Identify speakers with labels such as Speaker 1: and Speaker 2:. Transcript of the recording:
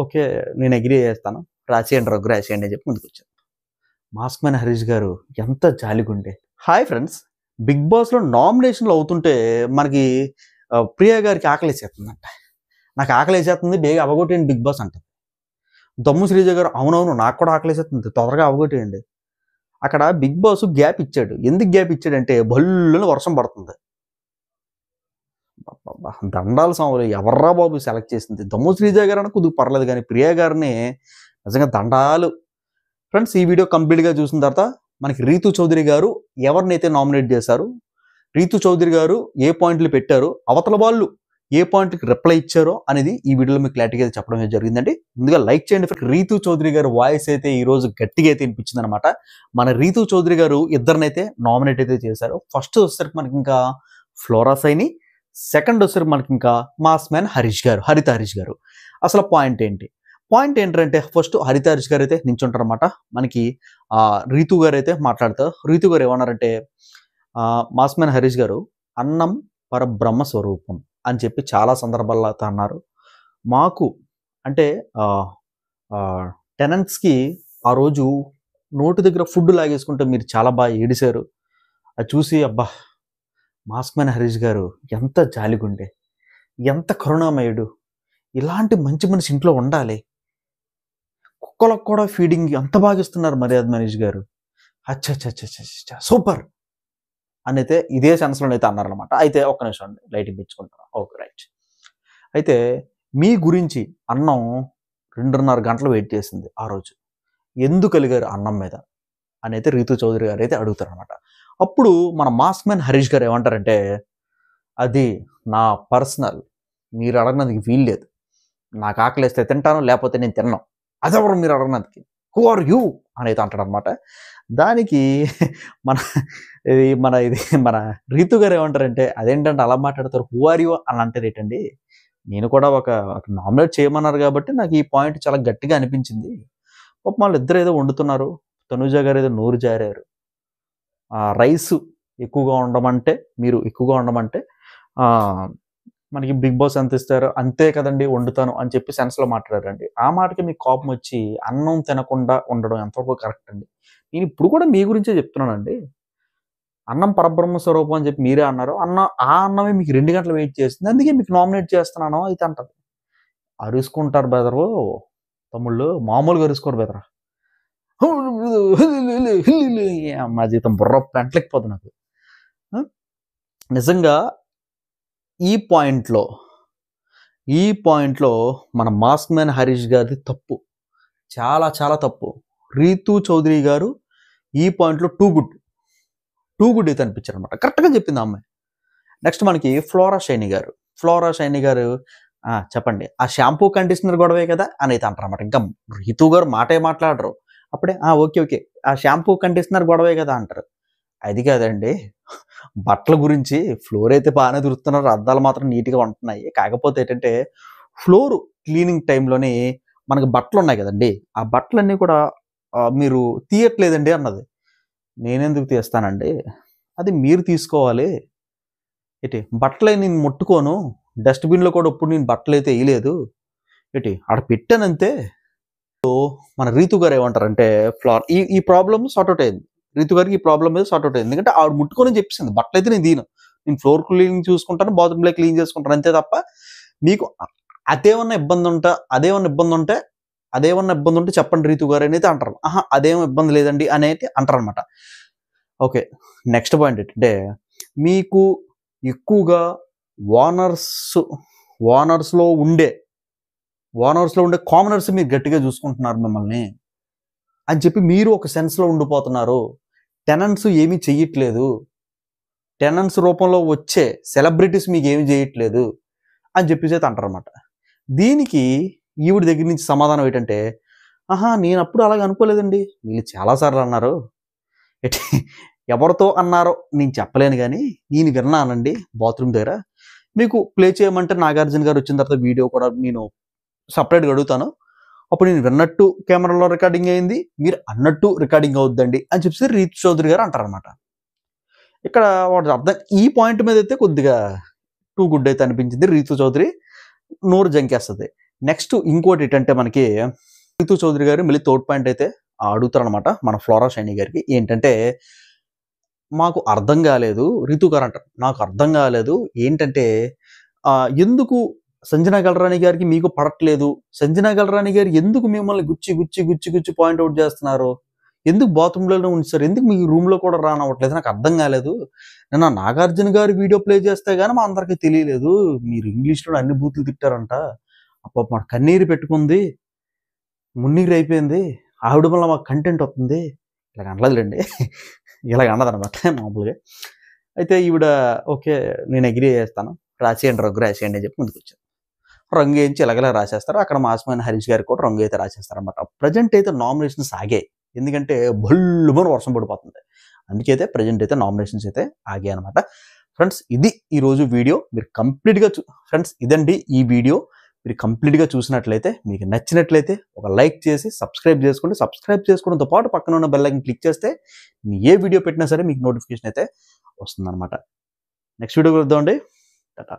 Speaker 1: Okay. నేను agree చేస్తాను. రాసేయండి rug రాసేయండి అని చెప్పి ముందుకొచ్చాను. మాస్క్ మ్యాన్ హరీష్ గారు ఎంత జాలిగుండే. Hi friends. 'బిగ్ బాస్'లో నామినేషన్‌లు అవుతుంటే మనకి ప్రియా గారికి ఆకలేసేస్తుందంట. నాకు ఆకలేసేస్తుంది బేగా అవ్వగొట్టేయండి 'బిగ్ బాస్' అంటది. దమ్ము శ్రీజ గారు అవునవును నాకు కూడా ఆకలేసేస్తుంది తొందరగా అవ్వగొట్టేయండి. అక్కడ 'బిగ్ బాస్' గ్యాప్ ఇచ్చాడు. ఎందుకు గ్యాప్ ఇచ్చాడంటే భల్లున వర్షం పడుతుంది. అబ్బబ్బా! దండాలు సాములు ఎవర్రా బాబు సెలెక్ట్ చేసింది. దమ్ము శ్రీజ గారన్నా కొద్దిగా పర్లేదు గానీ ప్రియా గారిని నిజంగా దండాలు. ఫ్రెండ్స్ ఈ వీడియో కంప్లీట్‌గా చూసిన తర్వాత మనకి రీతూ చౌదరి గారు ఎవరినైతే నామినేట్ చేశారు, రీతూ చౌదరి గారు ఏ పాయింట్లు పెట్టారు, అవతల వాళ్ళు ఏ పాయింట్‌కి రిప్లై ఇచ్చారో అనేది ఈ వీడియోలో మీకు క్లారిటీగా చెప్పడం జరిగిందండి. ముందుగా లైక్ చేయండి. రీతూ చౌదరి గారి వాయిస్ అయితే ఈరోజు గట్టిగా అయితే వినిపించిందనమాట. మన రీతూ చౌదరి గారు ఇద్దరినైతే నామినేట్ అయితే చేశారు. ఫస్ట్ వచ్చేసరికి మనకి ఇంకా ఫ్లోరా సైని, సెకండ్ వచ్చేసరికి మనకి ఇంకా మాస్ మ్యాన్ హరీష్ గారు, హరిత హరీష్ గారు. అసలు పాయింట్ ఏంటి? పాయింట్ ఏంటంటే ఫస్ట్ హరిత హరీష్ గారు అయితే నించుంటారనమాట. మనకి రీతూ గారు అయితే మాట్లాడతారు. రీతూ గారు ఏమన్నారంటే మాస్ మ్యాన్ హరీష్ గారు అన్నం పరబ్రహ్మ స్వరూపం అని చెప్పి చాలా సందర్భాల్లో అయితే అన్నారు. మాకు అంటే టెనెంట్స్‌కి ఆ రోజు నోటి దగ్గర ఫుడ్ లాగేసుకుంటే మీరు చాలా బాగా ఏడిశారు. అది చూసి అబ్బా! మాస్క్ మ్యాన్ హరీష్ గారు ఎంత జాలిగుండే, ఎంత కరుణామయుడు. ఇలాంటి మంచి మనిషి ఇంట్లో ఉండాలి. కుక్కలకు కూడా ఫీడింగ్ ఎంత బాగా ఇస్తున్నారు మర్యాద మనీష్ గారు. అచ్చచ్చచ్చచ్చచ్చ సూపర్! అనైతే ఇదే సెన్స్‌లో అయితే అన్నారనమాట. అయితే ఒక్క నిమిషం అండి లైట్ ఇప్పించుకుంటాను. Okay right. అయితే మీ గురించి అన్నం 2:30 గంటలు వెయిట్ చేసింది ఆ రోజు. ఎందుకు అలిగారు అన్నం మీద? అనైతే రీతూ చౌదరి గారు అయితే అడుగుతారనమాట. అప్పుడు మన మాస్క్ మ్యాన్ హరీష్ గారు ఏమంటారంటే, అది నా పర్సనల్. మీరు అడగనందుకు వీల్లేదు. నాకు ఆకలేస్తే తింటాను, లేకపోతే నేను తినను. అదెవరు మీరు అడగనందుకు? Who are you? అనైతే అంటాడనమాట. దానికి మన మన రీతూ గారు ఏమంటారంటే, అదేంటంటే అలా మాట్లాడతారు, హూ ఆర్ యూ అని అంటారేటండి? నేను కూడా ఒక నామినేట్ చేయమన్నారు కాబట్టి నాకు ఈ పాయింట్ చాలా గట్టిగా అనిపించింది. పాపం వాళ్ళిద్దరు ఏదో వండుతున్నారు. తనూజ గారు ఏదో నోరు జారారు. రైస్ ఎక్కువగా ఉండమంటే, మీరు ఎక్కువగా ఉండమంటే మనకి 'బిగ్ బాస్' ఎంత ఇస్తారో అంతే కదండీ వండుతాను అని చెప్పి సెన్స్‌లో మాట్లాడారండి. ఆ మాటకి మీకు కోపం వచ్చి అన్నం తినకుండా ఉండడం ఎంతవరకు కరెక్ట్ అండి? నేను ఇప్పుడు కూడా మీ గురించే చెప్తున్నానండి. అన్నం పరబ్రహ్మ స్వరూపం అని చెప్పి మీరే అన్నారు. ఆ అన్నమే మీకు 2 గంటలు వెయిట్ చేస్తుంది. అందుకే మీకు నామినేట్ చేస్తున్నాను అయితే అంటది. అరుసుకుంటారు బెదరు తమ్ముళ్ళు మామూలుగా అరుసుకోరు బెదరా. మా జీతం బుర్ర పెంటలెక్కిపోద్ది నాకు. నిజంగా ఈ పాయింట్‌లో మన మాస్క్ మ్యాన్ హరీష్ గారిది తప్పు. చాలా చాలా తప్పు. రీతూ చౌదరి గారు ఈ పాయింట్‌లో టూ గుడ్ అయితే అనిపించారనమాట. కరెక్ట్‌గా చెప్పింది ఆ అమ్మాయి. నెక్స్ట్ మనకి ఫ్లోరా షైనీ గారు చెప్పండి. ఆ షాంపూ కండిషనర్ గొడవే కదా అని అయితే అంటారనమాట. ఇంకా రీతూ గారు మాటే మాట్లాడరు. అప్పుడే ఓకే. ఆ షాంపూ కండిషనర్ గొడవే కదా అంటారు. అది కాదండి. బట్టల గురించి ఫ్లోర్ అయితే బాగానే తుడుస్తున్నారు. అద్దాలు మాత్రం నీట్‌గా ఉంటున్నాయి. కాకపోతే ఏంటంటే ఫ్లోర్ క్లీనింగ్ టైంలోని మనకు బట్టలున్నాయి కదండీ! ఆ బట్టలన్నీ కూడా మీరు తీయట్లేదండి అన్నది. నేనెందుకు తీస్తానండి? అది మీరు తీసుకోవాలి. బట్టలయి నేను ముట్టుకోను. డస్ట్‌బిన్‌లో కూడా ఎప్పుడు నేను బట్టలైతే ఎయలేదు. ఆడ పెట్టానంతే. మన రీతూ గారు ఏమంటారంటే ఈ ప్రాబ్లమ్ సార్ట్ ఔట్ అయింది. రీతూ గారికి ఈ ప్రాబ్లమ్ మీద సార్ట్ ఔట్ అయింది. ఎందుకంటే ఆవిడ ముట్టుకోనని చెప్పేసింది. బట్టలైతే నేను తీయను. నేను ఫ్లోర్ క్లీనింగ్ చూసుకుంటాను. బాత్రూమ్‌లో క్లీన్ చేసుకుంటాను. అంతే తప్ప మీకు అదేమన్నా ఇబ్బంది ఉంటే చెప్పండి రీతూ గారు అనైతే అంటారు. అదేం ఇబ్బంది లేదండి అనైతే అంటారనమాట. ఓకే. నెక్స్ట్ పాయింట్ ఏంటంటే మీకు ఎక్కువగా ఓనర్స్‌లో ఉండే కామనర్స్ మీరు గట్టిగా చూసుకుంటున్నారు మిమ్మల్ని అని చెప్పి మీరు ఒక సెన్స్‌లో ఉండిపోతున్నారు. టెనెంట్స్ ఏమీ చెయ్యట్లేదు. టెనెంట్స్ రూపంలో వచ్చే సెలబ్రిటీస్ మీకేమి చేయట్లేదు అని చెప్పేసి అయితే అంటారనమాట. దీనికి ఈవిడ దగ్గర నుంచి సమాధానం ఏంటంటే, నేనప్పుడు అలాగ అనుకోలేదండి. వీళ్ళు చాలా సార్లు అన్నారు. ఎవరితో అన్నారో నేను చెప్పలేను గానీ, నేను విన్నానండి బాత్రూమ్ దగ్గర. మీకు ప్లే చేయమంటే 'నాగార్జున' గారు వచ్చిన తర్వాత వీడియో కూడా నేను సెపరేట్‌గా అడుగుతాను. అప్పుడు నేను విన్నట్టు కెమెరాలో రికార్డింగ్ అయింది. మీరు అన్నట్టు రికార్డింగ్ అవుద్దండి అని చెప్పేసి రీతూ చౌదరి గారు అంటారనమాట. ఇక్కడ వాడి అర్థం ఈ పాయింట్ మీద అయితే కొద్దిగా టూ గుడ్ అయితే అనిపించింది. రీతూ చౌదరి నోరు జంకేస్తది. నెక్స్ట్ ఇంకోటి ఏంటంటే మనకి రితు చౌదరి గారు మళ్ళీ థర్డ్ పాయింట్ అయితే అడుగుతారనమాట మన ఫ్లోరా షైనీ గారికి. ఏంటంటే మాకు అర్థం కాలేదు, రితు గారు అంటారు, నాకు అర్థం కాలేదు ఏంటంటే ఎందుకు సంజనా గల్రాని గారికి మీకు పడట్లేదు, సంజనా గల్రాని గారు ఎందుకు మిమ్మల్ని గుచ్చి గుచ్చి గుచ్చి గుచ్చి పాయింట్అవుట్ చేస్తున్నారు, ఎందుకు బాత్రూంలోనే ఉంచారు, ఎందుకు మీ రూమ్లో కూడా రానవ్వట్లేదు, నాకు అర్థం కాలేదు. నిన్న నాగార్జున గారు వీడియో ప్లే చేస్తే కానీ మా అందరికీ తెలియలేదు, మీరు ఇంగ్లీష్లో అన్ని బూతులు తిట్టారంట, అప్ప మా కన్నీరు పెట్టుకుంది, మున్నీరు అయిపోయింది, ఆవిడ వల్ల మాకు కంటెంట్ వస్తుంది, ఇలాగ అనలేదులేండి, ఇలాగ అన్నదనమాట మామూలుగా. అయితే ఈవిడ ఓకే నేను అగ్రీ చేస్తాను, రాసేయండి రంగు రాసేయండి అని చెప్పి ముందుకు వచ్చాను. రంగు వేయించి ఇలాగలా రాసేస్తారు. అక్కడ మాస్మైన హరీష్ గారికి కూడా రంగు అయితే రాసేస్తారనమాట. ప్రజెంట్ అయితే నామినేషన్స్ ఆగాయి, ఎందుకంటే బొల్లుమని వర్షం పడిపోతుంది, అందుకైతే ప్రజెంట్ అయితే నామినేషన్స్ అయితే ఆగాయి అనమాట. ఫ్రెండ్స్ ఇది ఈరోజు వీడియో. మీరు కంప్లీట్గా ఫ్రెండ్స్ ఇదండి ఈ వీడియో. మీరు కంప్లీట్గా చూసినట్లయితే, మీకు నచ్చినట్లయితే ఒక లైక్ చేసి సబ్స్క్రైబ్ చేసుకోండి. సబ్స్క్రైబ్ చేసుకోవడంతో పాటు పక్కన ఉన్న బెల్ ఐకాన్ క్లిక్ చేస్తే ఏ వీడియో పెట్టినా సరే మీకు నోటిఫికేషన్ అయితే వస్తుందన్నమాట. నెక్స్ట్ వీడియో కలుద్దామండి. టాటా.